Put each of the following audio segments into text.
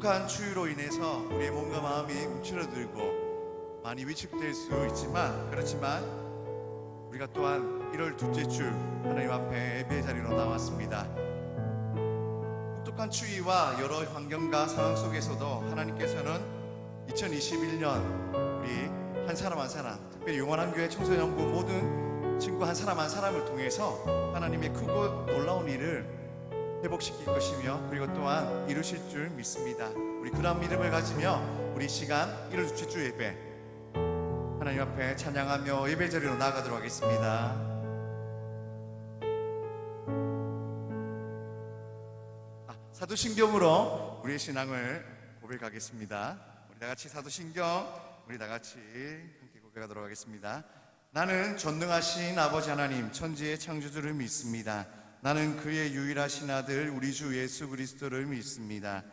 혹독한 추위로 인해서 우리의 몸과 마음이 움츠러들고 많이 위축될 수 있지만, 그렇지만 우리가 또한 1월 둘째 주 하나님 앞에 예배 자리로 나왔습니다. 혹독한 추위와 여러 환경과 상황 속에서도 하나님께서는 2021년 우리 한 사람 한 사람, 특별히 용환한 교회 청소년부 모든 친구 한 사람 한 사람을 통해서 하나님의 크고 놀라운 일을 회복시킬 것이며, 그리고 또한 이루실 줄 믿습니다. 우리 그런 믿음을 가지며 우리 시간 1월 둘째 주 예배 하나님 앞에 찬양하며 예배 자리로 나아가도록 하겠습니다. 사도신경으로 우리의 신앙을 고백하겠습니다. 우리 다같이 사도신경 우리 다같이 함께 고백하도록 하겠습니다. 나는 전능하신 아버지 하나님 천지의 창조주를 믿습니다. 나는 그의 유일하신 아들 우리 주 예수 그리스도를 믿습니다.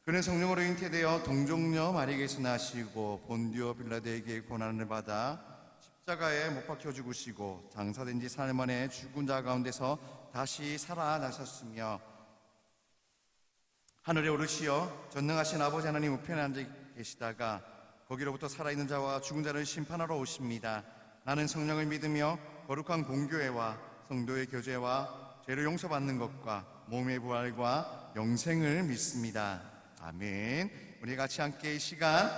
그는 성령으로 잉태되어 동정녀 마리아에게서 나시고 본디오 빌라도에게 고난을 받아 십자가에 못 박혀 죽으시고 장사된 지 4일 만에 죽은 자 가운데서 다시 살아나셨으며 하늘에 오르시어 전능하신 아버지 하나님 우편에 앉아 계시다가 거기로부터 살아있는 자와 죽은 자를 심판하러 오십니다. 나는 성령을 믿으며 거룩한 공교회와 성도의 교제와 죄를 용서받는 것과 몸의 부활과 영생을 믿습니다. 아멘. 우리 같이 함께 이 시간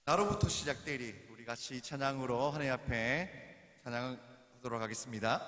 나로부터 시작되리 우리 같이 찬양으로 하나님 앞에 찬양하도록 하겠습니다.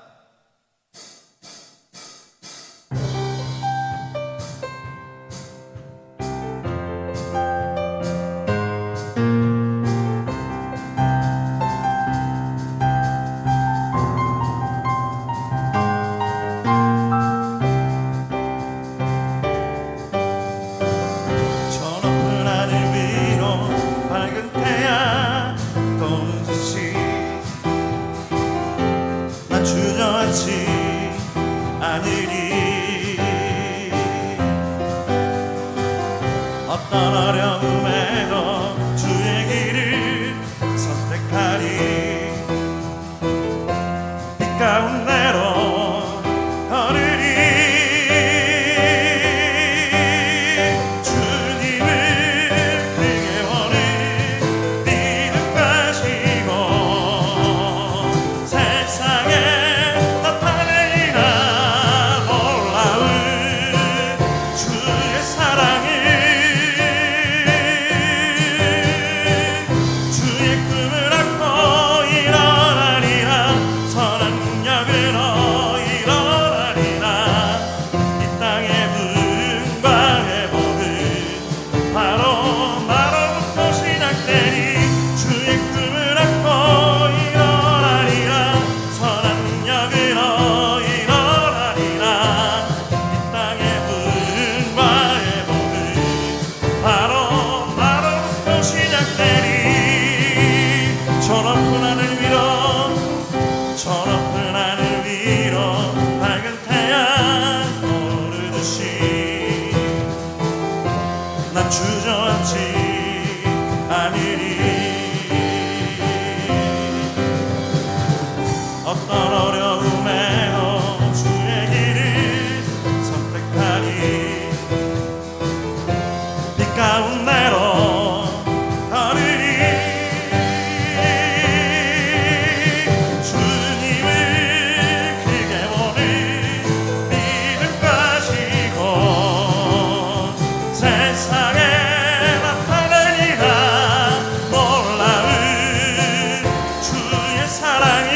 어떤 어려움에도 주의 길을 선택하리. 빛 가운데로 걸으리. 주님을 크게 원해 믿음 가지고 세상에 나타내리라 놀라운 주의 사랑을. 주저앉지 않으리. 어떤 어려움에도 주의 길을 선택하리. 빛 가운데로 걸으리. 주님을 크게 보는 믿음 가지고 세상에 나타내리라 놀라운 주의 사랑이.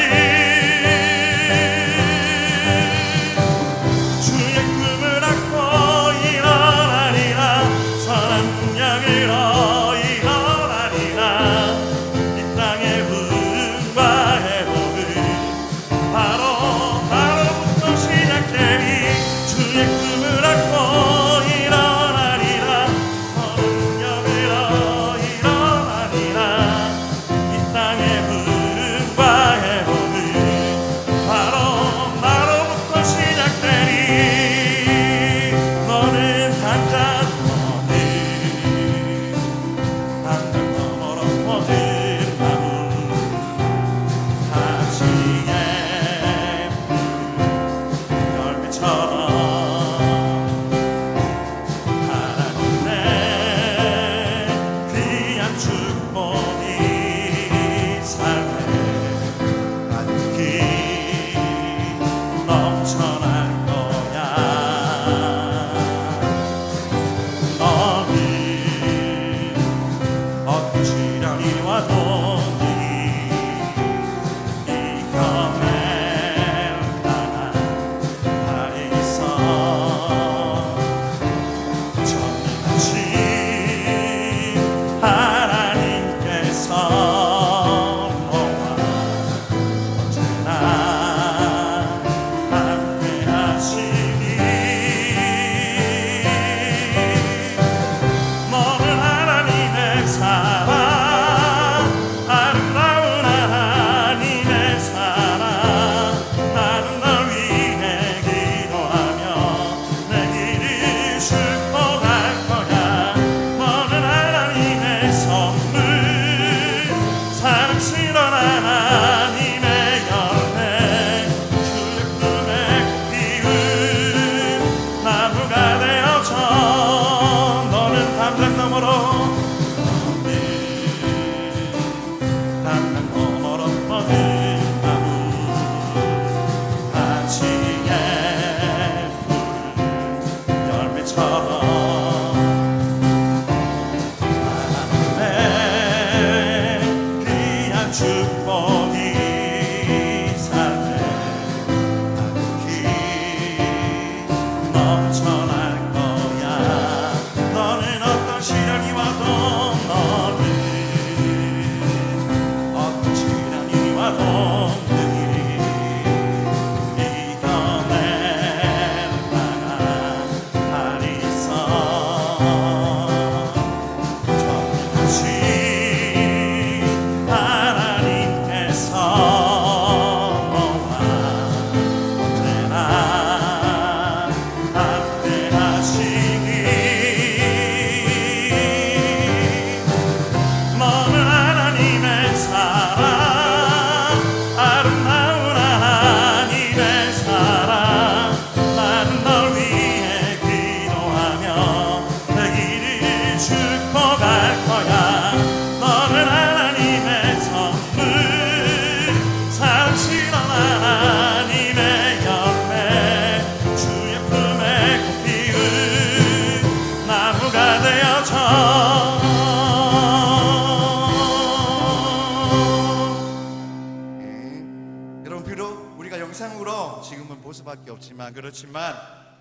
우리가 영상으로 지금은 볼 수밖에 없지만 그렇지만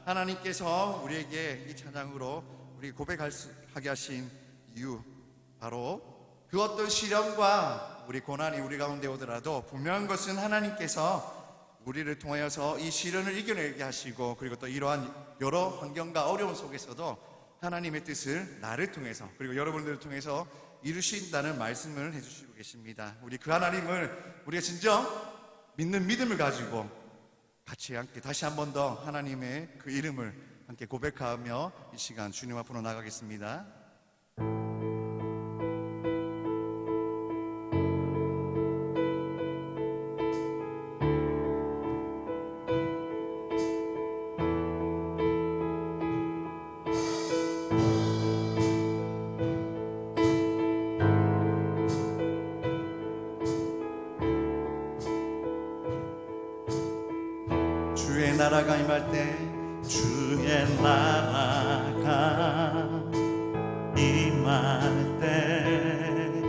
하나님께서 우리에게 이 찬양으로 우리 고백하게 하신 이유, 바로 그 어떤 시련과 우리 고난이 우리 가운데 오더라도 분명한 것은 하나님께서 우리를 통하여서 이 시련을 이겨내게 하시고, 그리고 또 이러한 여러 환경과 어려움 속에서도 하나님의 뜻을 나를 통해서 그리고 여러분들을 통해서 이루신다는 말씀을 해주시고 계십니다. 우리 그 하나님을 우리가 진정 믿는 믿음을 가지고 같이 함께 다시 한 번 더 하나님의 그 이름을 함께 고백하며 이 시간 주님 앞으로 나가겠습니다. 주의 나라가 임할 때 주의 나라가 임할 때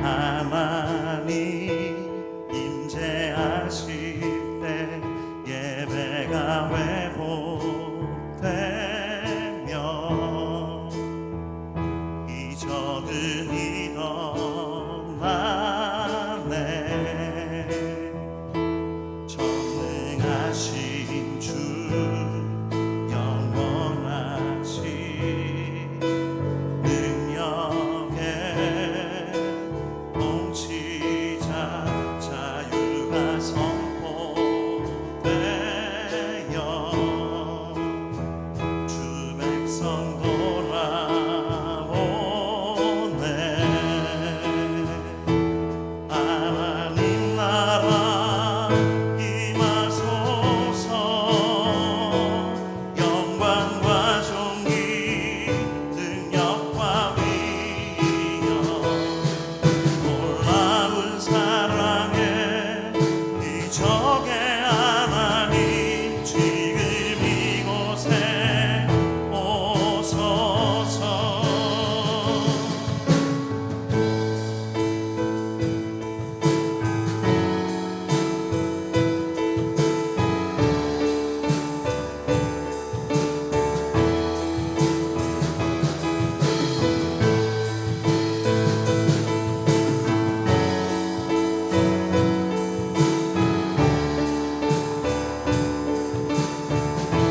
하나님 임재하실 때 예배가 회복되며 기적은 일어나네. 전능하신 주 영원하신 능력의 통치자 자유가 선포되어 주 백성 돌아오네. 하나님 나라 임하소서. 영광과 존귀 능력과 위엄 놀라운 사랑에 기적의 하나님 지금 이곳에 오소서.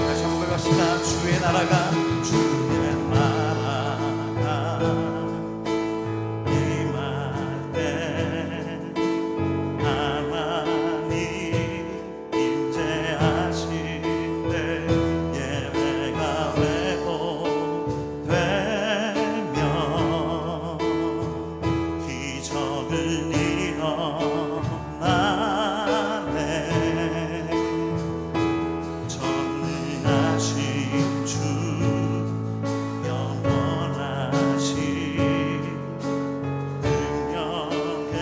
다시 한번 고백합시다. 주의 나라가 주의 나라가 임할 때 하나님 임재하실 때 예배가 회복되며 기적은 일어나네. 전능하신 주 영원하신 능력의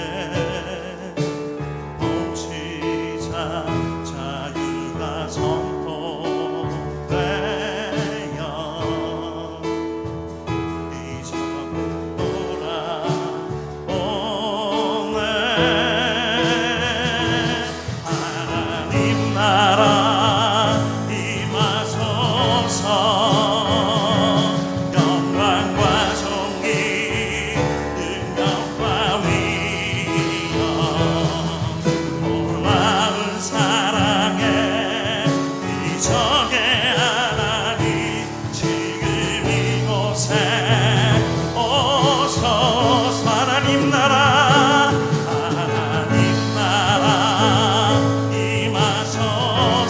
통치자 자유가 선포되어 기적은 돌아오네. 하나님 나라 임하소서. 영광과 존귀 능력과 위엄 놀라운 사랑에 기적의 하나님 지금 이곳에 오소서. 하나님 나라 임하소서.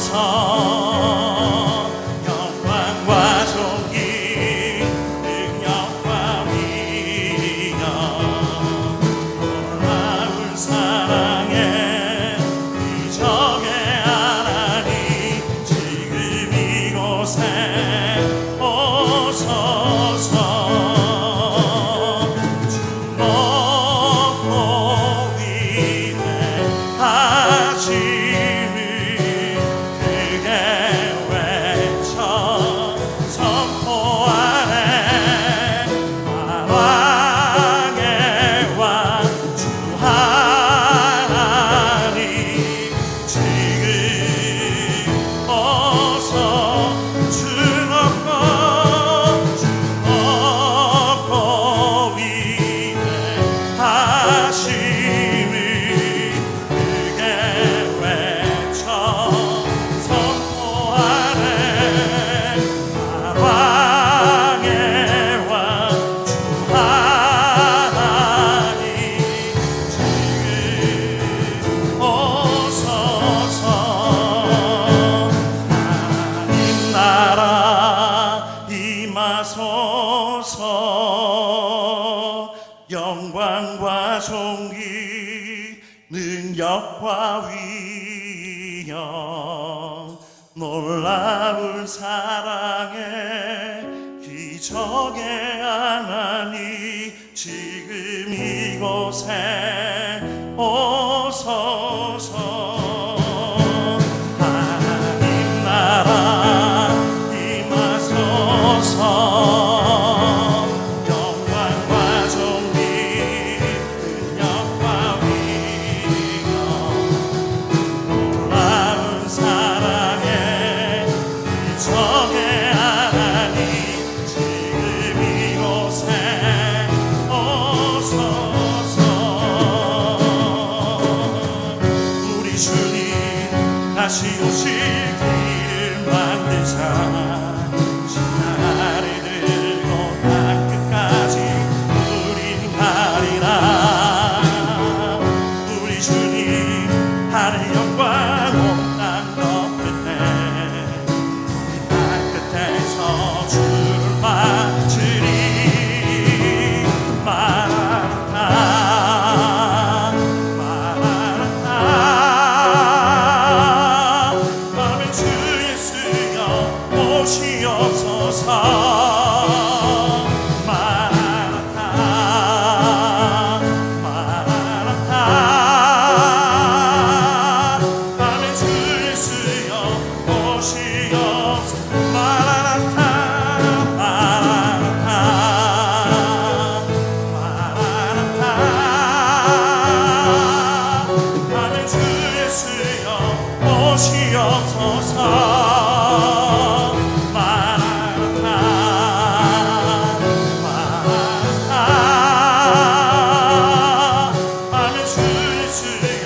능력과 위엄 놀라운 사랑의 기적의 하나님 지금 이곳에 오소서. 하나님 나라 임하소서. 영광과 존귀 능력과 위엄 놀라운 사랑의 기적의 하나님 지금 이곳에 오소서. 우리 주님 다시 오실 길을 만드자. 신나를 들고 땅끝까지 우린 가리라. 우리 주님 하늘 영광 온 땅 덮을 때 우리 땅끝에서 주를 맞으리. 마라나타 마라나타. 아멘. 주 예수여 오시옵소서. 마라나타 마라나타. 아멘. 주 예수여 오시옵소서. 마라나타 마라나타 마라나타. 아멘. 주 예수여 오시옵소서. 마라나타 마라나타. 아멘. 주 예수여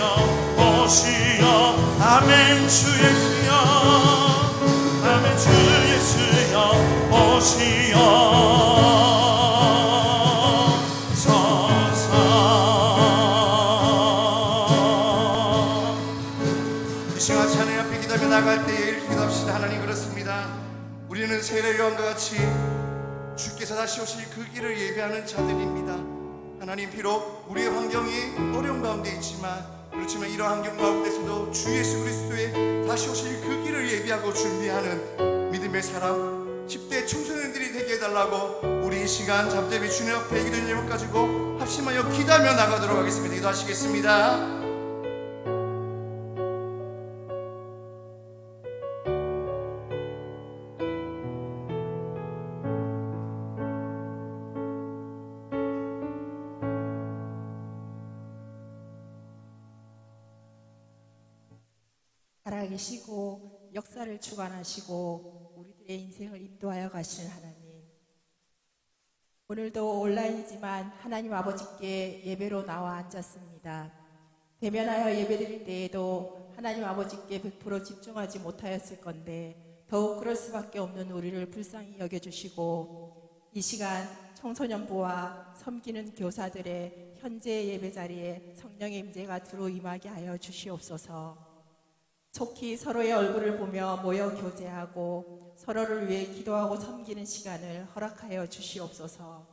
오시옵. 아멘. 주 예수여. 아멘. 주 예수여 오시옵소서. 이 시간 하나님 앞에 기도하며 나갈 때에 이렇게 기도합시다. 하나님, 그렇습니다. 우리는 세례 요한과 같이 주께서 다시 오실 그 길을 예배하는 자들입니다. 하나님, 비록 우리의 환경이 어려운 가운데 있지만, 그렇지만 이러한 환경 가운데서도 주 예수 그리스도의 다시 오실 그 길을 예배하고 준비하는 믿음의 사람 10대 청소년들이 되게 해달라고 우리 이 시간 잠잠히 주님 앞에 기도 제목 가지고 합심하여 기도하며 나가도록 하겠습니다. 기도하시겠습니다. 살아계시고 역사를 주관하시고 우리들의 인생을 인도하여 가시는 하나님, 오늘도 온라인이지만 하나님 아버지께 예배로 나와 앉았습니다. 대면하여 예배드릴 때에도 하나님 아버지께 100% 집중하지 못하였을 건데 더욱 그럴 수밖에 없는 우리를 불쌍히 여겨주시고 이 시간 청소년부와 섬기는 교사들의 현재 예배 자리에 성령의 임재가 두루 임하게 하여 주시옵소서. 속히 서로의 얼굴을 보며 모여 교제하고 서로를 위해 기도하고 섬기는 시간을 허락하여 주시옵소서.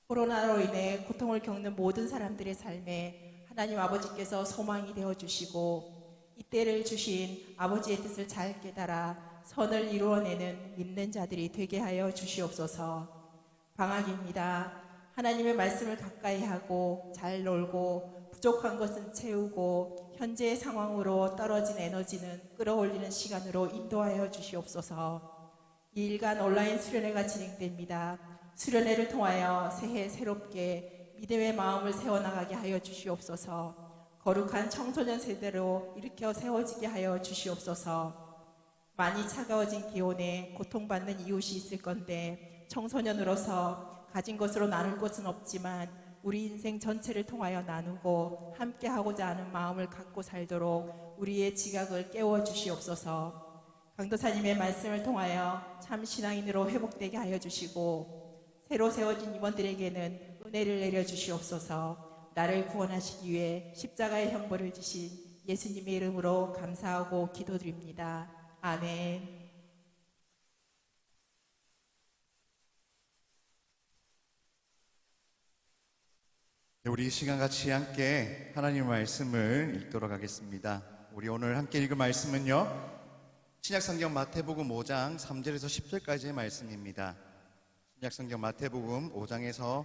코로나로 인해 고통을 겪는 모든 사람들의 삶에 하나님 아버지께서 소망이 되어주시고 이때를 주신 아버지의 뜻을 잘 깨달아 선을 이루어내는 믿는 자들이 되게 하여 주시옵소서. 방학입니다. 하나님의 말씀을 가까이 하고 잘 놀고 부족한 것은 채우고 현재의 상황으로 떨어진 에너지는 끌어올리는 시간으로 인도하여 주시옵소서. 2일간 온라인 수련회가 진행됩니다. 수련회를 통하여 새해 새롭게 믿음의 마음을 세워나가게 하여 주시옵소서. 거룩한 청소년 세대로 일으켜 세워지게 하여 주시옵소서. 많이 차가워진 기온에 고통받는 이웃이 있을 건데 청소년으로서 가진 것으로 나눌 것은 없지만 우리 인생 전체를 통하여 나누고 함께하고자 하는 마음을 갖고 살도록 우리의 지각을 깨워주시옵소서. 강도사님의 말씀을 통하여 참 신앙인으로 회복되게 하여 주시고 새로 세워진 임원들에게는 은혜를 내려주시옵소서. 나를 구원하시기 위해 십자가의 형벌을 지신 예수님의 이름으로 감사하고 기도드립니다. 아멘. 네, 우리 이 시간 같이 함께 하나님의 말씀을 읽도록 하겠습니다. 우리 오늘 함께 읽을 말씀은요, 신약성경 마태복음 5장 3절에서 10절까지의 말씀입니다. 신약성경 마태복음 5장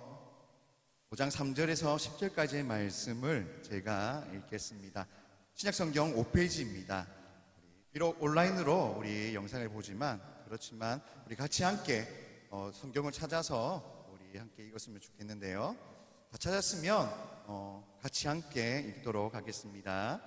3절에서 10절까지의 말씀을 제가 읽겠습니다. 신약성경 5페이지입니다. 비록 온라인으로 우리 영상을 보지만 그렇지만 우리 같이 함께 성경을 찾아서 우리 함께 읽었으면 좋겠는데요. 다 찾았으면 같이 함께 읽도록 하겠습니다.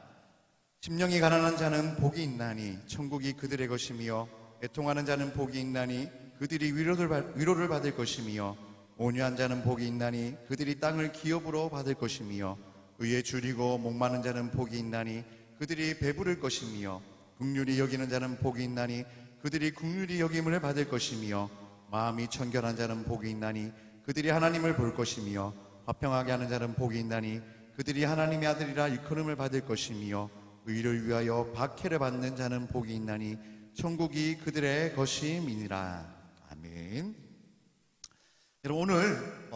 심령이 가난한 자는 복이 있나니 천국이 그들의 것이며 애통하는 자는 복이 있나니 그들이 위로를 받을 것이며 온유한 자는 복이 있나니 그들이 땅을 기업으로 받을 것이며 의에 줄이고 목마른 자는 복이 있나니 그들이 배부를 것이며 긍휼히 여기는 자는 복이 있나니 그들이 긍휼히 여김을 받을 것이며 마음이 청결한 자는 복이 있나니 그들이 하나님을 볼 것이며 화평하게 하는 자는 복이 있나니 그들이 하나님의 아들이라 일컬음을 받을 것이며 의를 위하여 박해를 받는 자는 복이 있나니 천국이 그들의 것임이니라. 아멘. 여러분, 오늘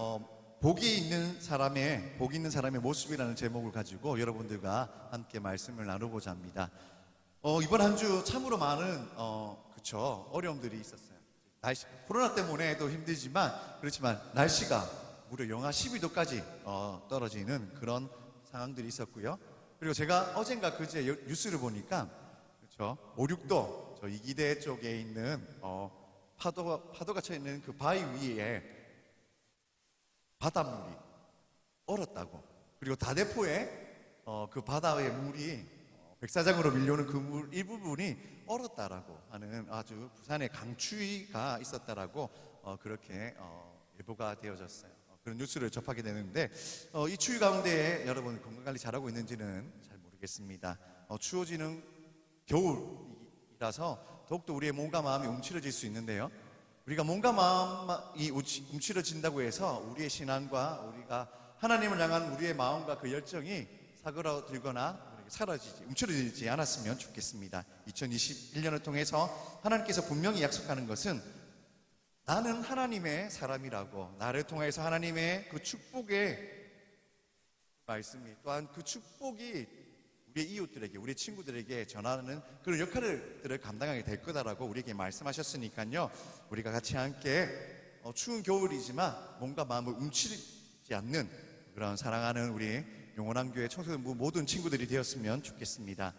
복이 있는 사람의 모습이라는 제목을 가지고 여러분들과 함께 말씀을 나누고자 합니다. 이번 한 주 참으로 많은 어려움들이 있었어요. 코로나 때문에도 힘들지만 그렇지만 날씨가 무려 영하 12도까지 떨어지는 그런 상황들이 있었고요. 그리고 제가 어젠가 그제 뉴스를 보니까 5, 6도 저 이기대 쪽에 있는 파도가 쳐 있는 그 바위 위에 바닷물이 얼었다고. 그리고 다대포에 그 바다의 물이 백사장으로 밀려오는 그 물 일부분이 얼었다라고 하는 아주 부산에 강추위가 있었다라고 그렇게 예보가 되어졌어요. 그런 뉴스를 접하게 되는데 이 추위 가운데 여러분 건강관리 잘하고 있는지는 잘 모르겠습니다. 추워지는 겨울이라서 더욱더 우리의 몸과 마음이 움츠러질 수 있는데요. 우리가 몸과 마음이 움츠러진다고 해서 우리의 신앙과 우리가 하나님을 향한 우리의 마음과 그 열정이 사그라들거나 움츠러지지 않았으면 좋겠습니다. 2021년을 통해서 하나님께서 분명히 약속하는 것은 나는 하나님의 사람이라고, 나를 통해서 하나님의 그 축복의 말씀이, 또한 그 축복이 우리의 이웃들에게, 우리 친구들에게 전하는 그런 역할들을 감당하게 될 거다라고 우리에게 말씀하셨으니까요. 우리가 같이 함께 추운 겨울이지만 몸과 마음을 움츠리지 않는 그런 사랑하는 우리 영원한 교회 청소년부 모든 친구들이 되었으면 좋겠습니다.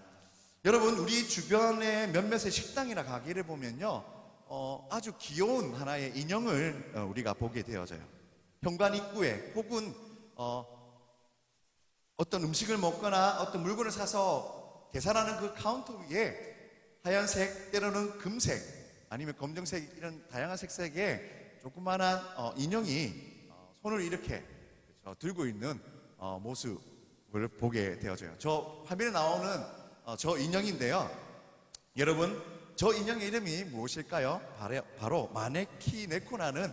여러분, 우리 주변의 몇몇의 식당이나 가게를 보면요, 아주 귀여운 하나의 인형을 우리가 보게 되어져요. 현관 입구에 혹은 어떤 음식을 먹거나 어떤 물건을 사서 계산하는 그 카운터 위에 하얀색, 때로는 금색, 아니면 검정색, 이런 다양한 색색의 조그만한 인형이 손을 이렇게 들고 있는 모습을 보게 되어져요. 저 화면에 나오는 저 인형인데요. 여러분, 저 인형의 이름이 무엇일까요? 바로 마네키네코라는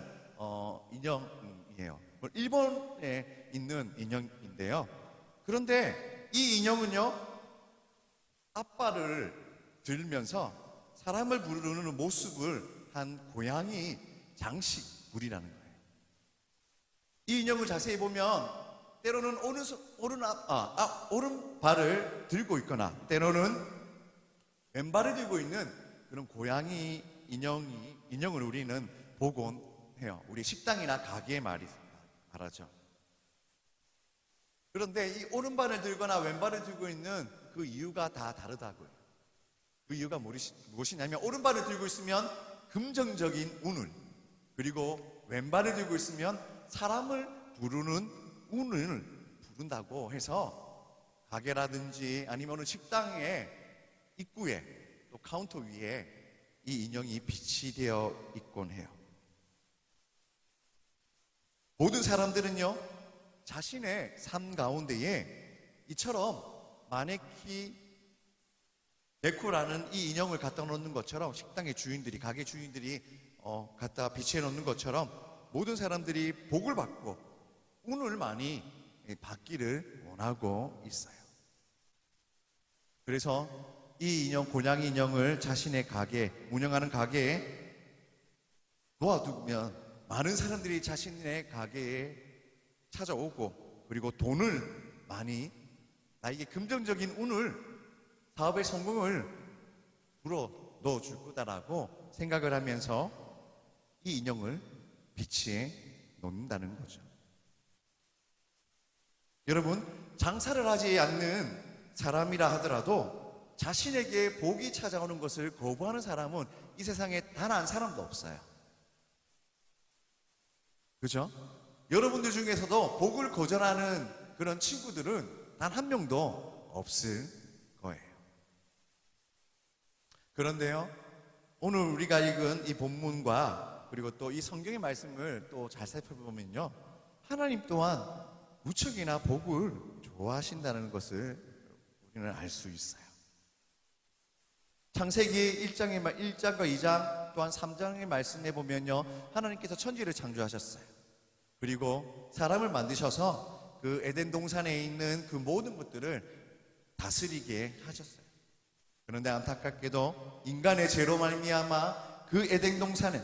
인형이에요. 일본에 있는 인형인데요. 그런데 이 인형은요, 앞발을 들면서 사람을 부르는 모습을 한 고양이 장식물이라는 거예요. 이 인형을 자세히 보면 때로는 오른발을 들고 있거나 때로는 왼발을 들고 있는 그런 고양이 인형을 우리는 보곤 해요. 우리 식당이나 가게에 말하죠. 그런데 이 오른발을 들거나 왼발을 들고 있는 그 이유가 다 다르다고요. 그 이유가 무엇이냐면, 오른발을 들고 있으면 긍정적인 운을, 그리고 왼발을 들고 있으면 사람을 부르는 운을 부른다고 해서 가게라든지 아니면 식당의 입구에 또 카운터 위에 이 인형이 빛이 되어 있곤 해요. 모든 사람들은요, 자신의 삶 가운데에 이처럼 마네키네코라는 이 인형을 갖다 놓는 것처럼, 식당의 주인들이, 가게 주인들이 갖다 비치해 놓는 것처럼 모든 사람들이 복을 받고 운을 많이 받기를 원하고 있어요. 그래서 이 인형, 고양이 인형을 자신의 가게, 운영하는 가게에 놓아두면 많은 사람들이 자신의 가게에 찾아오고 그리고 돈을 많이, 나에게 긍정적인 운을, 사업의 성공을 불어 넣어줄 거다라고 생각을 하면서 이 인형을 비치해 놓는다는 거죠. 여러분, 장사를 하지 않는 사람이라 하더라도 자신에게 복이 찾아오는 것을 거부하는 사람은 이 세상에 단 한 사람도 없어요. 그죠? 여러분들 중에서도 복을 거절하는 그런 친구들은 단 한 명도 없을 거예요. 그런데요, 오늘 우리가 읽은 이 본문과 그리고 또 이 성경의 말씀을 또 잘 살펴보면요, 하나님 또한 무척이나 복을 좋아하신다는 것을 우리는 알 수 있어요. 창세기 1장과 2장 또한 3장의 말씀에 보면요, 하나님께서 천지를 창조하셨어요. 그리고 사람을 만드셔서 그 에덴 동산에 있는 그 모든 것들을 다스리게 하셨어요. 그런데 안타깝게도 인간의 죄로 말미암아 그 에덴 동산은,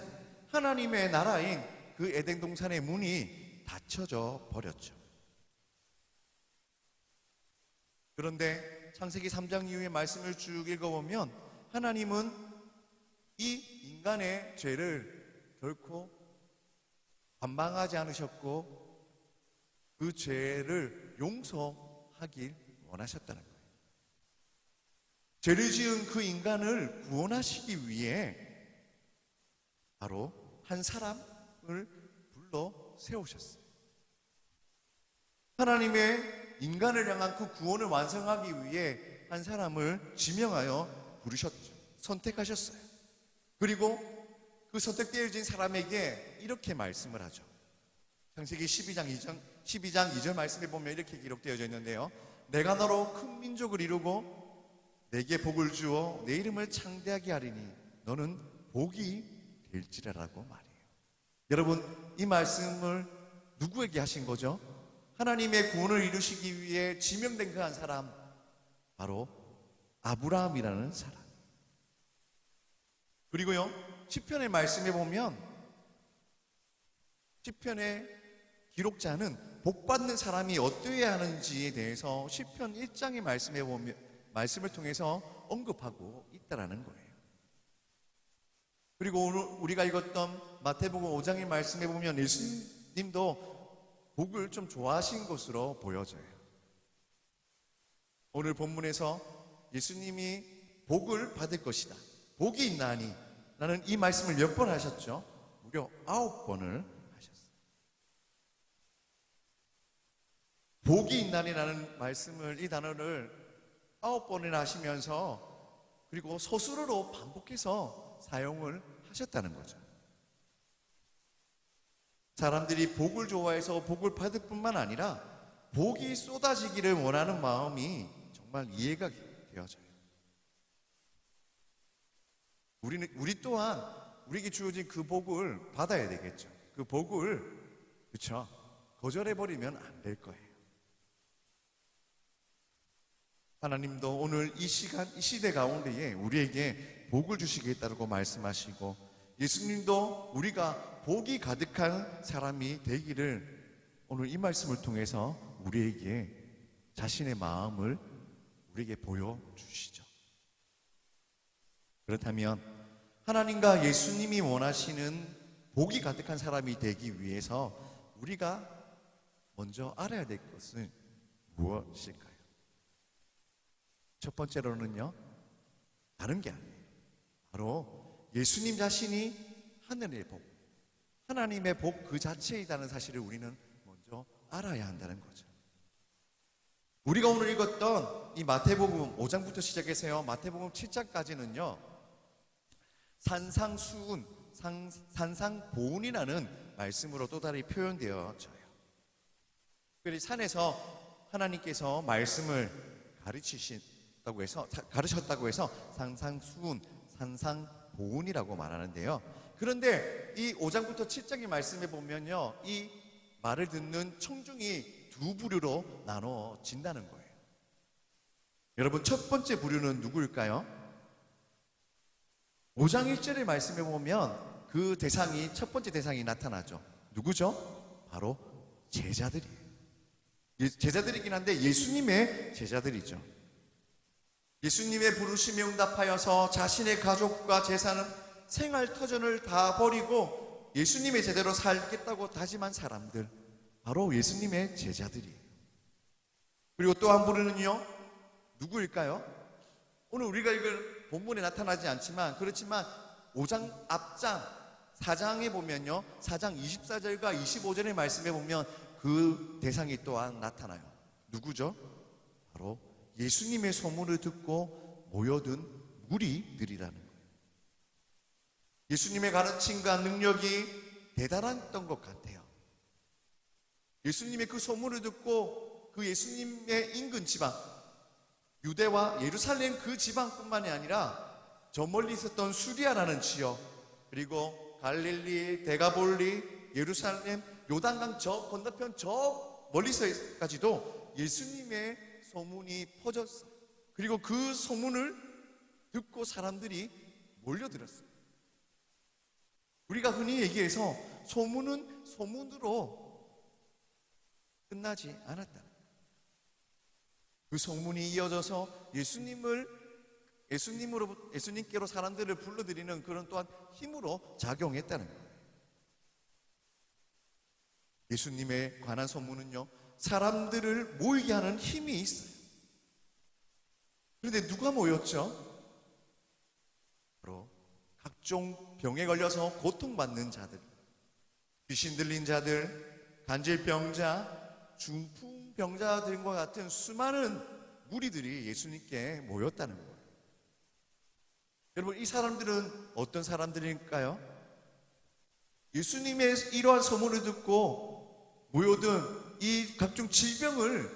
하나님의 나라인 그 에덴 동산의 문이 닫혀져 버렸죠. 그런데 창세기 3장 이후의 말씀을 쭉 읽어보면 하나님은 이 인간의 죄를 결코 관망하지 않으셨고 그 죄를 용서하길 원하셨다는 거예요. 죄를 지은 그 인간을 구원하시기 위해 바로 한 사람을 불러 세우셨어요. 하나님의 인간을 향한 그 구원을 완성하기 위해 한 사람을 지명하여 부르셨죠. 선택하셨어요. 그리고 그 선택되어진 사람에게 이렇게 말씀을 하죠. 창세기 12장 2절 말씀에 보면 이렇게 기록되어져 있는데요, 내가 너로 큰 민족을 이루고 내게 복을 주어 내 이름을 창대하게 하리니 너는 복이 될지라라고 말해요. 여러분, 이 말씀을 누구에게 하신 거죠? 하나님의 구원을 이루시기 위해 지명된 그 한 사람, 바로 아브라함이라는 사람. 그리고요, 시편의 말씀에 보면 시편의 기록자는 복받는 사람이 어떠해야 하는지에 대해서 시편 1장의 말씀에 보면, 말씀을 통해서 언급하고 있다라는 거예요. 그리고 오늘 우리가 읽었던 마태복음 5장의 말씀에 보면 예수님도 복을 좀 좋아하신 것으로 보여져요. 오늘 본문에서 예수님이 복을 받을 것이다, 복이 있나니 라는 이 말씀을 몇 번 하셨죠? 무려 9번을 하셨어요. 복이 있나니라는 말씀을, 이 단어를 9번이나 하시면서 그리고 서술어로 반복해서 사용을 하셨다는 거죠. 사람들이 복을 좋아해서 복을 받을 뿐만 아니라 복이 쏟아지기를 원하는 마음이 정말 이해가 되어져요. 우리 또한 우리에게 주어진 그 복을 받아야 되겠죠. 그 복을, 그렇죠, 거절해버리면 안 될 거예요. 하나님도 오늘 이 시간, 이 시대 가운데에 우리에게 복을 주시겠다고 말씀하시고, 예수님도 우리가 복이 가득한 사람이 되기를 오늘 이 말씀을 통해서 우리에게 자신의 마음을 우리에게 보여주시죠. 그렇다면 하나님과 예수님이 원하시는 복이 가득한 사람이 되기 위해서 우리가 먼저 알아야 될 것은 무엇일까요? 첫 번째로는요, 다른 게 아니에요. 바로 예수님 자신이 하늘의 복, 하나님의 복 그 자체이다는 사실을 우리는 먼저 알아야 한다는 거죠. 우리가 오늘 읽었던 이 마태복음 5장부터 시작해서요, 마태복음 7장까지는요, 산상수훈, 산상보훈이라는 말씀으로 또 다르게 표현되어져요. 그래서 산에서 하나님께서 말씀을 가르쳤다고 해서 산상수훈, 산상보훈이라고 말하는데요. 그런데 이 5장부터 7장의 말씀에 보면요, 이 말을 듣는 청중이 두 부류로 나눠진다는 거예요. 여러분, 첫 번째 부류는 누구일까요? 5장 1절의 말씀에 보면 그 대상이, 첫 번째 대상이 나타나죠. 누구죠? 바로 제자들이에요. 제자들이긴 한데 예수님의 제자들이죠. 예수님의 부르심에 응답하여서 자신의 가족과 재산은 생활 터전을 다 버리고 예수님의 제대로 살겠다고 다짐한 사람들, 바로 예수님의 제자들이에요. 그리고 또 한 부류는요, 누구일까요? 오늘 우리가 읽을 본문에 나타나지 않지만, 그렇지만 5장 앞장 4장에 보면요, 4장 24절과 25절의 말씀에 보면 그 대상이 또한 나타나요. 누구죠? 바로 예수님의 소문을 듣고 모여든 무리들이라는 거예요. 예수님의 가르침과 능력이 대단했던 것 같아요. 예수님의 그 소문을 듣고 그 예수님의 인근 지방, 유대와 예루살렘 그 지방뿐만이 아니라 저 멀리 있었던 수리아라는 지역, 그리고 갈릴리, 데가볼리, 예루살렘, 요단강 저 건너편 저 멀리서까지도 예수님의 소문이 퍼졌어요. 그리고 그 소문을 듣고 사람들이 몰려들었어요. 우리가 흔히 얘기해서 소문은 소문으로 끝나지 않았다. 그 소문이 이어져서 예수님께로 사람들을 불러들이는 그런 또한 힘으로 작용했다는 거예요. 예수님에 관한 소문은요, 사람들을 모이게 하는 힘이 있어요. 그런데 누가 모였죠? 바로 각종 병에 걸려서 고통받는 자들, 귀신 들린 자들, 간질병자, 중풍병자들과 같은 수많은 무리들이 예수님께 모였다는 거예요. 여러분, 이 사람들은 어떤 사람들일까요? 예수님의 이러한 소문을 듣고 모여든 이 각종 질병을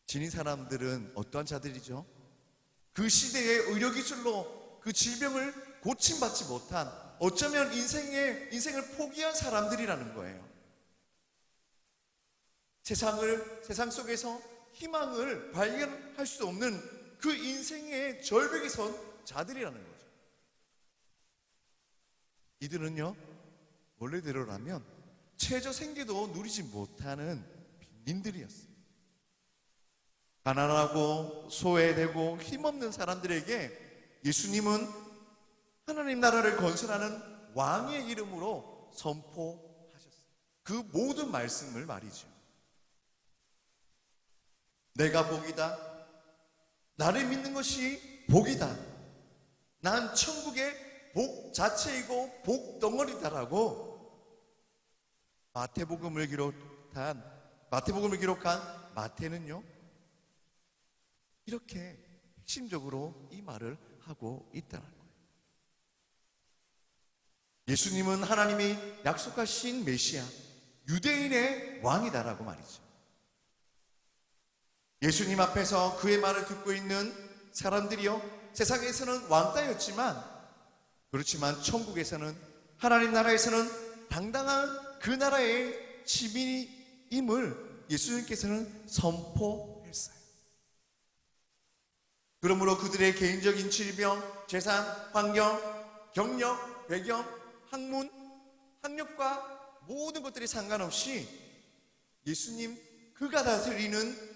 지닌 사람들은 어떠한 자들이죠? 그 시대의 의료기술로 그 질병을 고침받지 못한, 어쩌면 인생을 포기한 사람들이라는 거예요. 세상 속에서 희망을 발견할 수 없는 그 인생의 절벽에 선 자들이라는 거죠. 이들은요, 원래대로라면 최저 생계도 누리지 못하는 빈민들이었어요. 가난하고 소외되고 힘없는 사람들에게 예수님은 하나님 나라를 건설하는 왕의 이름으로 선포하셨어요. 그 모든 말씀을 말이죠. 내가 복이다. 나를 믿는 것이 복이다. 난 천국의 복 자체이고 복 덩어리다라고 마태복음을 기록한 마태는요, 이렇게 핵심적으로 이 말을 하고 있다는 거예요. 예수님은 하나님이 약속하신 메시아, 유대인의 왕이다라고 말이죠. 예수님 앞에서 그의 말을 듣고 있는 사람들이요, 세상에서는 왕따였지만, 그렇지만 천국에서는, 하나님 나라에서는 당당한 그 나라의 시민임을 예수님께서는 선포했어요. 그러므로 그들의 개인적인 질병, 재산, 환경, 경력, 배경, 학문, 학력과 모든 것들이 상관없이 예수님 그가 다스리는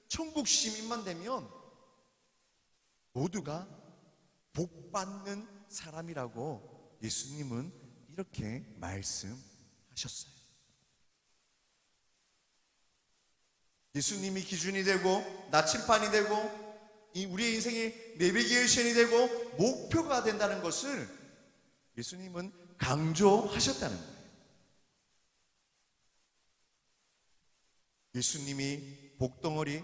천국 시민만 되면 모두가 복받는 사람이라고 예수님은 이렇게 말씀하셨어요. 예수님이 기준이 되고 나침반이 되고 우리의 인생의 내비게이션이 되고 목표가 된다는 것을 예수님은 강조하셨다는 거예요. 예수님이 복덩어리,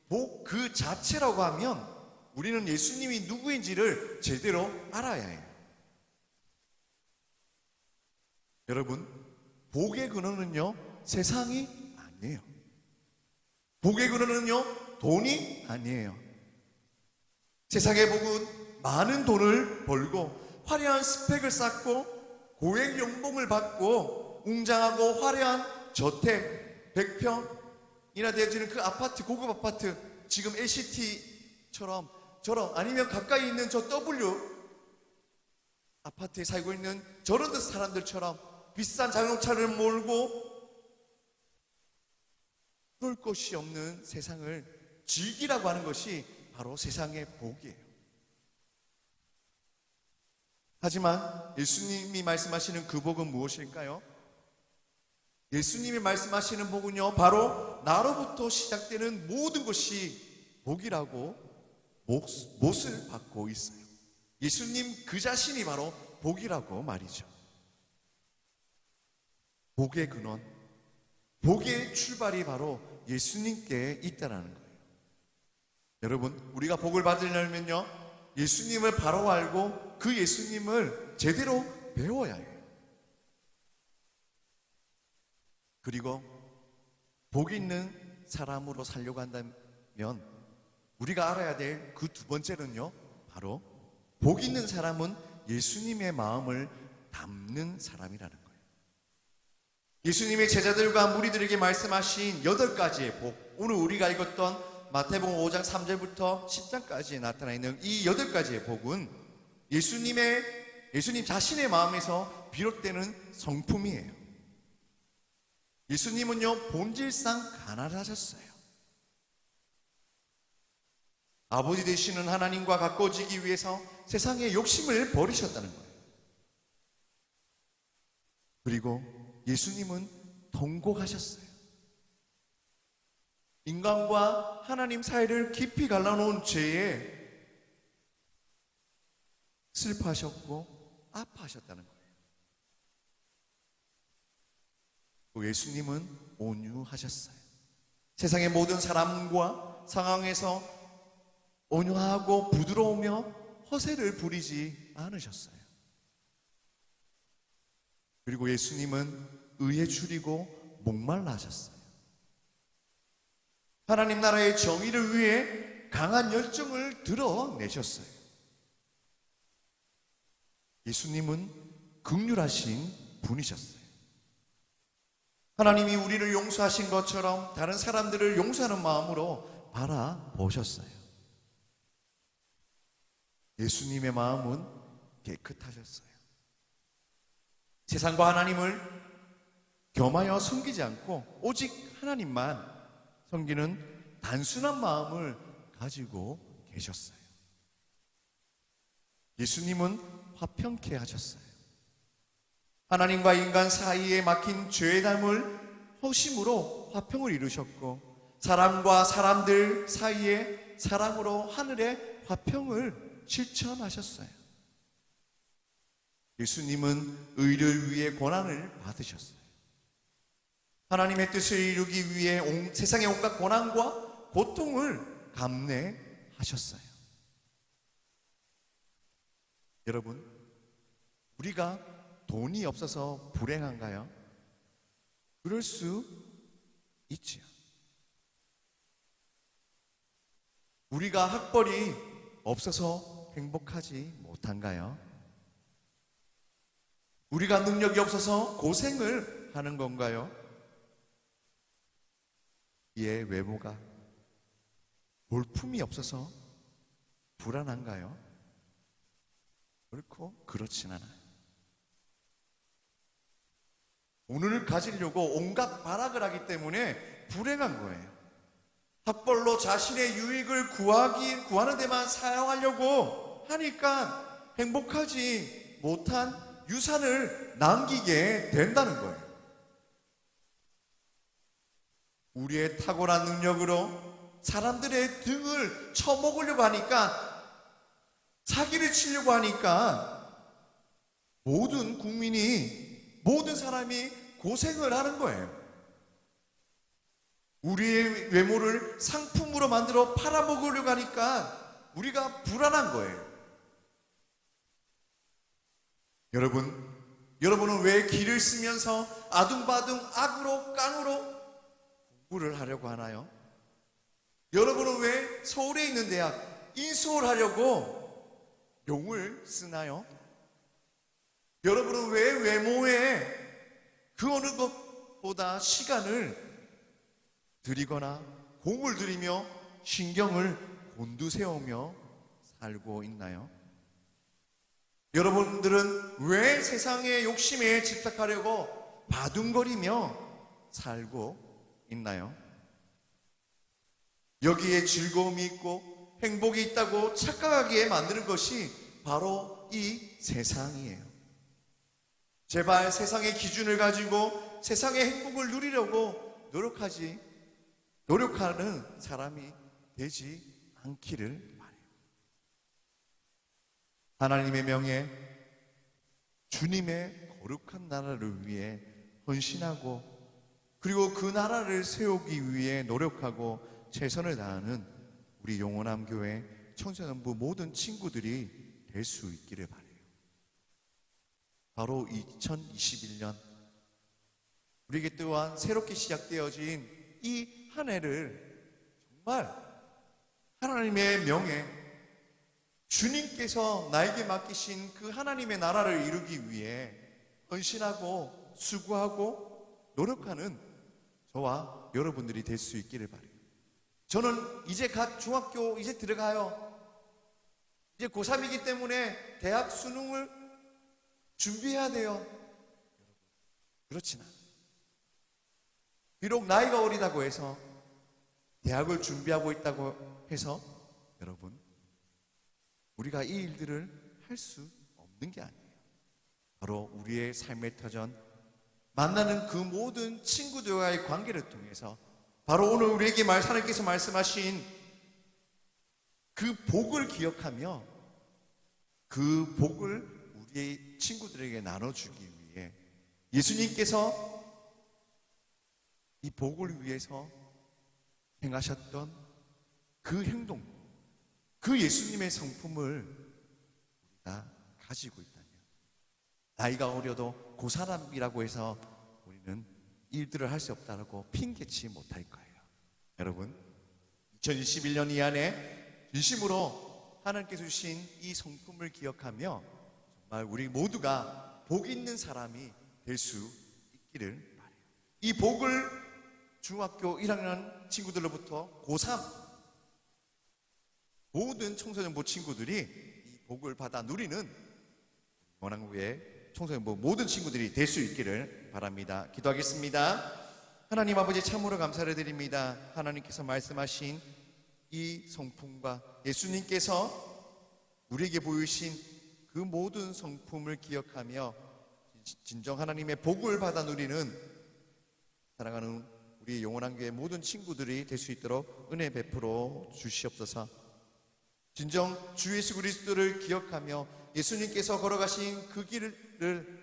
복 그 자체라고 하면 우리는 예수님이 누구인지를 제대로 알아야 해요. 여러분, 복의 근원은요, 세상이 아니에요. 복의 근원은요, 돈이 아니에요. 세상의 복은 많은 돈을 벌고 화려한 스펙을 쌓고 고액 연봉을 받고 웅장하고 화려한 저택 100평이나 되어지는 그 아파트, 고급 아파트, 지금 LCT처럼 저런, 아니면 가까이 있는 저 W 아파트에 살고 있는 저런 사람들처럼 비싼 자동차를 몰고 그럴 것이 없는 세상을 즐기라고 하는 것이 바로 세상의 복이에요. 하지만 예수님이 말씀하시는 그 복은 무엇일까요? 예수님이 말씀하시는 복은요, 바로 나로부터 시작되는 모든 것이 복이라고 못을 받고 있어요. 예수님 그 자신이 바로 복이라고 말이죠. 복의 근원, 복의 출발이 바로 예수님께 있다는 거예요. 여러분, 우리가 복을 받으려면요, 예수님을 바로 알고 그 예수님을 제대로 배워야 해요. 그리고 복 있는 사람으로 살려고 한다면 우리가 알아야 될 그 두 번째는요, 바로 복 있는 사람은 예수님의 마음을 담는 사람이라는 거예요. 예수님의 제자들과 무리들에게 말씀하신 8가지의 복, 오늘 우리가 읽었던 마태복음 5장 3절부터 10장까지 나타나 있는 이 8가지의 복은 예수님 자신의 마음에서 비롯되는 성품이에요. 예수님은요, 본질상 가난하셨어요. 아버지 되시는 하나님과 가까워지기 위해서 세상의 욕심을 버리셨다는 거예요. 그리고 예수님은 통곡하셨어요. 인간과 하나님 사이를 깊이 갈라놓은 죄에 슬퍼하셨고 아파하셨다는 거예요. 예수님은 온유하셨어요. 세상의 모든 사람과 상황에서 온유하고 부드러우며 허세를 부리지 않으셨어요. 그리고 예수님은 의에 줄이고 목말라 하셨어요. 하나님 나라의 정의를 위해 강한 열정을 드러내셨어요. 예수님은 긍휼하신 분이셨어요. 하나님이 우리를 용서하신 것처럼 다른 사람들을 용서하는 마음으로 바라보셨어요. 예수님의 마음은 깨끗하셨어요. 세상과 하나님을 겸하여 섬기지 않고 오직 하나님만 섬기는 단순한 마음을 가지고 계셨어요. 예수님은 화평케 하셨어요. 하나님과 인간 사이에 막힌 죄담을 허심으로 화평을 이루셨고, 사람과 사람들 사이에 사랑으로 하늘의 화평을 실천하셨어요. 예수님은 의를 위해 고난을 받으셨어요. 하나님의 뜻을 이루기 위해 세상의 온갖 고난과 고통을 감내하셨어요. 여러분, 우리가 돈이 없어서 불행한가요? 그럴 수 있지요. 우리가 학벌이 없어서 행복하지 못한가요? 우리가 능력이 없어서 고생을 하는 건가요? 이의 외모가 볼품이 없어서 불안한가요? 결코 그렇진 않아요. 오늘을 가지려고 온갖 발악을 하기 때문에 불행한 거예요. 학벌로 자신의 유익을 구하는 데만 사용하려고 하니까 행복하지 못한 유산을 남기게 된다는 거예요. 우리의 탁월한 능력으로 사람들의 등을 쳐먹으려고 하니까, 사기를 치려고 하니까 모든 사람이 고생을 하는 거예요. 우리의 외모를 상품으로 만들어 팔아먹으려고 하니까 우리가 불안한 거예요. 여러분은 왜 길을 쓰면서 아둥바둥 악으로 깡으로 공부를 하려고 하나요? 여러분은 왜 서울에 있는 대학 인수를 하려고 용을 쓰나요? 여러분은 왜 외모에 그 어느 것보다 시간을 들이거나 공을 들이며 신경을 곤두세우며 살고 있나요? 여러분들은 왜 세상의 욕심에 집착하려고 바둥거리며 살고 있나요? 여기에 즐거움이 있고 행복이 있다고 착각하게 만드는 것이 바로 이 세상이에요. 제발 세상의 기준을 가지고 세상의 행복을 누리려고 노력하는 사람이 되지 않기를 바라요. 하나님의 명예, 주님의 거룩한 나라를 위해 헌신하고 그리고 그 나라를 세우기 위해 노력하고 최선을 다하는 우리 영원함 교회 청소년부 모든 친구들이 될 수 있기를 바라요. 바로 2021년 우리에게 또한 새롭게 시작되어진 이 한 해를 정말 하나님의 명예, 주님께서 나에게 맡기신 그 하나님의 나라를 이루기 위해 헌신하고 수고하고 노력하는 저와 여러분들이 될 수 있기를 바라요. 저는 이제 갓 중학교 이제 들어가요. 이제 고3이기 때문에 대학 수능을 준비해야 돼요. 그렇진 않아요. 비록 나이가 어리다고 해서 대학을 준비하고 있다고 해서 여러분 우리가 이 일들을 할 수 없는 게 아니에요. 바로 우리의 삶의 터전 만나는 그 모든 친구들과의 관계를 통해서 바로 오늘 우리에게 하나님께서 말씀하신 그 복을 기억하며 그 복을 우리의 친구들에게 나눠주기 위해 예수님께서 이 복을 위해서 행하셨던 그 행동, 그 예수님의 성품을 우리가 가지고 있다면 나이가 어려도 고사람이라고 해서 우리는 일들을 할 수 없다고 핑계치 못할 거예요. 여러분 2021년 이 안에 진심으로 하나님께서 주신 이 성품을 기억하며 정말 우리 모두가 복 있는 사람이 될 수 있기를 바라요. 이 복을 중학교 1학년 친구들로부터 고3 모든 청소년부 친구들이 이 복을 받아 누리는 원앙구의 청소년부 모든 친구들이 될 수 있기를 바랍니다. 기도하겠습니다. 하나님 아버지 참으로 감사를 드립니다. 하나님께서 말씀하신 이 성품과 예수님께서 우리에게 보이신 그 모든 성품을 기억하며 진정 하나님의 복을 받아 누리는 사랑하는 우리 영원한 교회 모든 친구들이 될 수 있도록 은혜 베풀어 주시옵소서. 진정 주 예수 그리스도를 기억하며 예수님께서 걸어가신 그 길을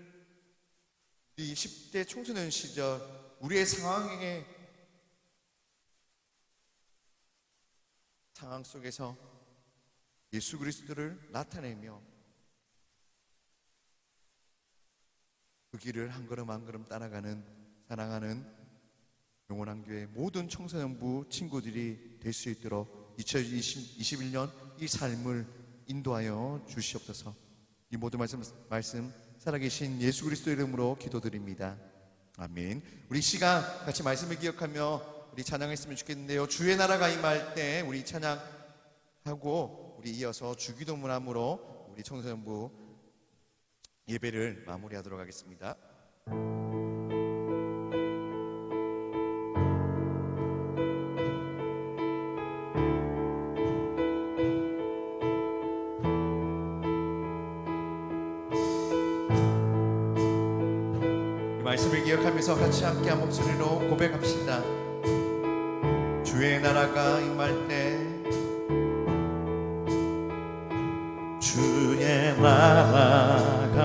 이 10대 청소년 시절 우리의 상황 속에서 예수 그리스도를 나타내며 그 길을 한 걸음 한 걸음 따라가는 사랑하는 영원한 교회 모든 청소년부 친구들이 될 수 있도록 2021년 이 삶을 인도하여 주시옵소서. 이 모든 말씀 살아계신 예수 그리스도 이름으로 기도드립니다. 아멘. 우리 시간 같이 말씀을 기억하며 우리 찬양했으면 좋겠는데요. 주의 나라가 임할 때 우리 찬양하고 우리 이어서 주기도문함으로 우리 청소년부 예배를 마무리하도록 하겠습니다. 말씀을 기억하면서 같이 함께 한 목소리로 고백합시다. 주의 나라가 임할 때 주의 나라가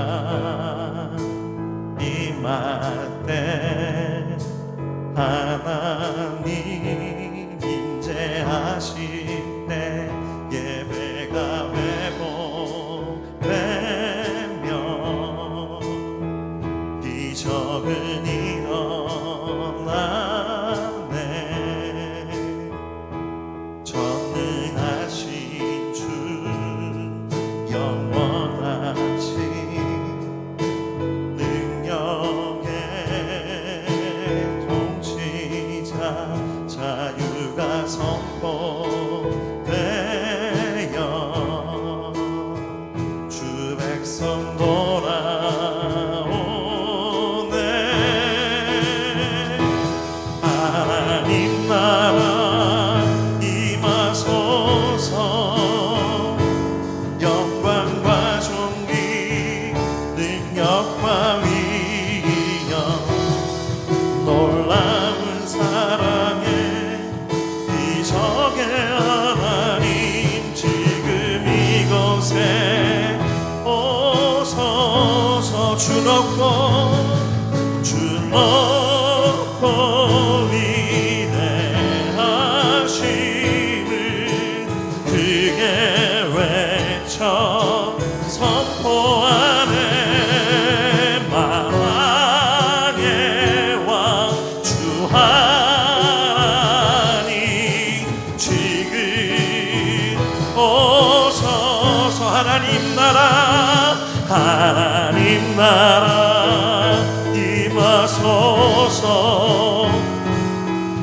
임할 때 하나님 임재하실 때 예배가 회복되며 기적은 일어나네. 전능하신 주 영원하신 주 높고 주 높고 위대하심을 크게 외쳐 선포하네. 만왕의 왕 주 하나님 지금 오소서. 하나님 나라 하나님 나라 임하소서.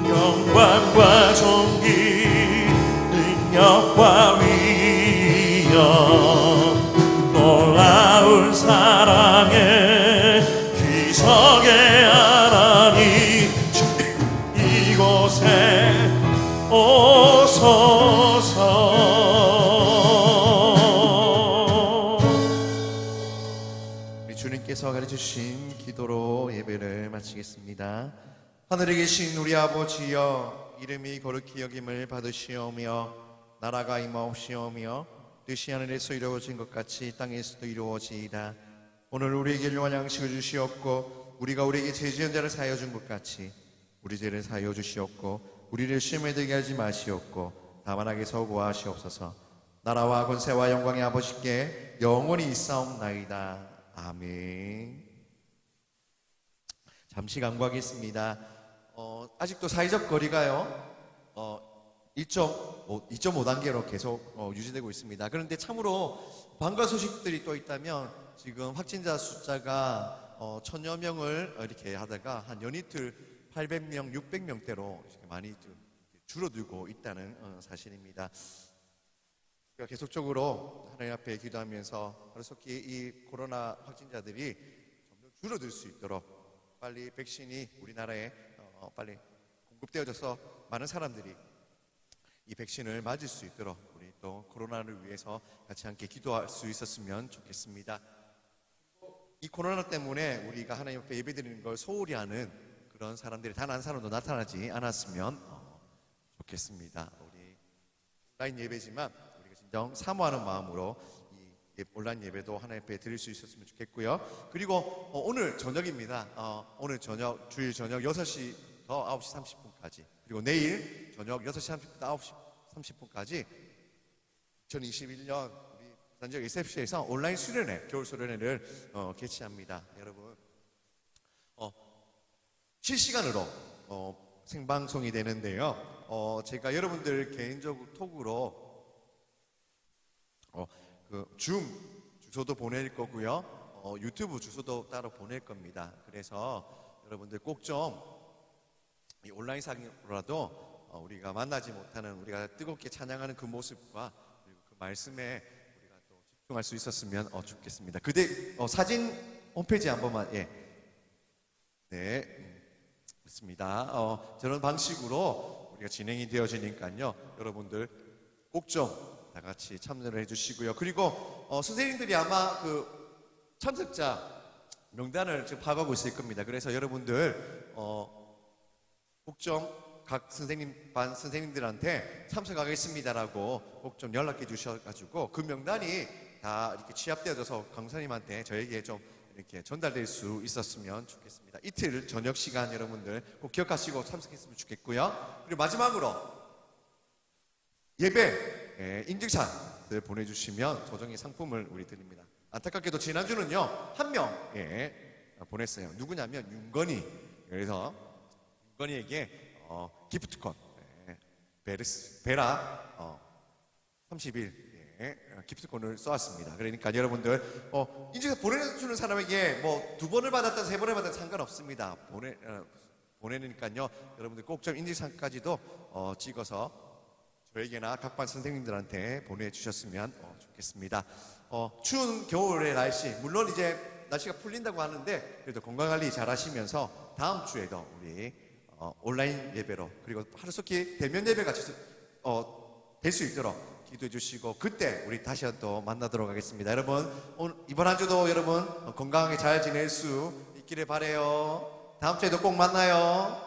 영광과 존귀 능력과 위엄 놀라운 사랑의 기적의 하나님 이곳에 오소서. 우리 주님께서 가르치신 기도로 예배를 마치겠습니다. 하늘에 계신 우리 아버지여, 이름이 거룩히 여김을 받으시오며 나라가 임하옵시오며 뜻이 하늘에서 이루어진 것 같이 땅에서도 이루어지이다. 오늘 우리에게 일용할 양식을 주시옵고 우리가 우리에게 죄 지은 자를 사하여 준 것 같이 우리 죄를 사하여 주시옵고 우리를 시험에 들게 하지 마시옵고 다만 악에서 구하시옵소서. 나라와 권세와 영광의 아버지께 영원히 있사옵나이다. 아멘. 잠시 간구하겠습니다. 아직도 사회적 거리가요 2.5단계로 계속 유지되고 있습니다. 그런데 참으로 반가운 소식들이 또 있다면 지금 확진자 숫자가 1000여 명을 이렇게 하다가 한 연이틀 800명, 600명대로 많이 줄어들고 있다는 사실입니다. 우리가 계속적으로 하나님 앞에 기도하면서 하루속히 이 코로나 확진자들이 점점 줄어들 수 있도록 빨리 백신이 우리나라에 빨리 공급되어져서 많은 사람들이 이 백신을 맞을 수 있도록 우리 또 코로나를 위해서 같이 함께 기도할 수 있었으면 좋겠습니다. 이 코로나 때문에 우리가 하나님 앞에 예배드리는 걸 소홀히 하는 그런 사람들이 단 한 사람도 나타나지 않았으면 좋겠습니다. 우리 온라인 예배지만 우리가 진정 사모하는 마음으로 이 온라인 예배도 하나님 앞에 드릴 수 있었으면 좋겠고요. 그리고 오늘 저녁입니다. 오늘 저녁, 주일 저녁 6시부터 9시 30분까지 그리고 내일 저녁 6시 30분부터 9시 30분까지 2021년 우리 부산지역 SFC에서 온라인 수련회, 겨울 수련회를 개최합니다. 여러분 실시간으로 생방송이 되는데요. 제가 여러분들 개인적으로 톡으로 줌 주소도 보낼 거고요. 유튜브 주소도 따로 보낼 겁니다. 그래서 여러분들 꼭 좀 이 온라인상으로라도 우리가 만나지 못하는 우리가 뜨겁게 찬양하는 그 모습과 그리고 그 말씀에 우리가 또 집중할 수 있었으면 좋겠습니다. 그대 사진 홈페이지 한 번만 있습니다. 저런 방식으로 우리가 진행이 되어지니까요. 여러분들 꼭 좀 다 같이 참여를 해주시고요. 그리고 선생님들이 아마 그 참석자 명단을 지금 파악하고 있을 겁니다. 그래서 여러분들 꼭 좀 각 선생님 반 선생님들한테 참석하겠습니다라고 꼭 좀 연락해 주셔가지고 그 명단이 다 이렇게 취합되어져서 강사님한테 저에게 좀 이렇게 전달될 수 있었으면 좋겠습니다. 이틀 저녁 시간 여러분들 꼭 기억하시고 참석했으면 좋겠고요. 그리고 마지막으로 예배 인증샷을 보내주시면 조정의 상품을 우리 드립니다. 안타깝게도 지난주는요 한 명 보냈어요. 누구냐면 윤건이. 그래서 윤건이에게 기프트콘 베라 30일 기프트콘을 쏘았습니다. 그러니까 여러분들 인증샷 보내주는 사람에게 뭐 2번을 받았든 3번을 받았든 상관없습니다. 보내니까요 여러분들 꼭 좀 인증샷까지도 찍어서 저에게나 각반 선생님들한테 보내주셨으면 좋겠습니다. 추운 겨울의 날씨, 물론 이제 날씨가 풀린다고 하는데 그래도 건강관리 잘 하시면서 다음 주에도 우리 온라인 예배로 그리고 하루속히 대면 예배가 될 수 있도록 기도해 주시고 그때 우리 다시 또 만나도록 하겠습니다. 여러분 이번 한 주도 여러분 건강하게 잘 지낼 수 있기를 바라요. 다음 주에도 꼭 만나요.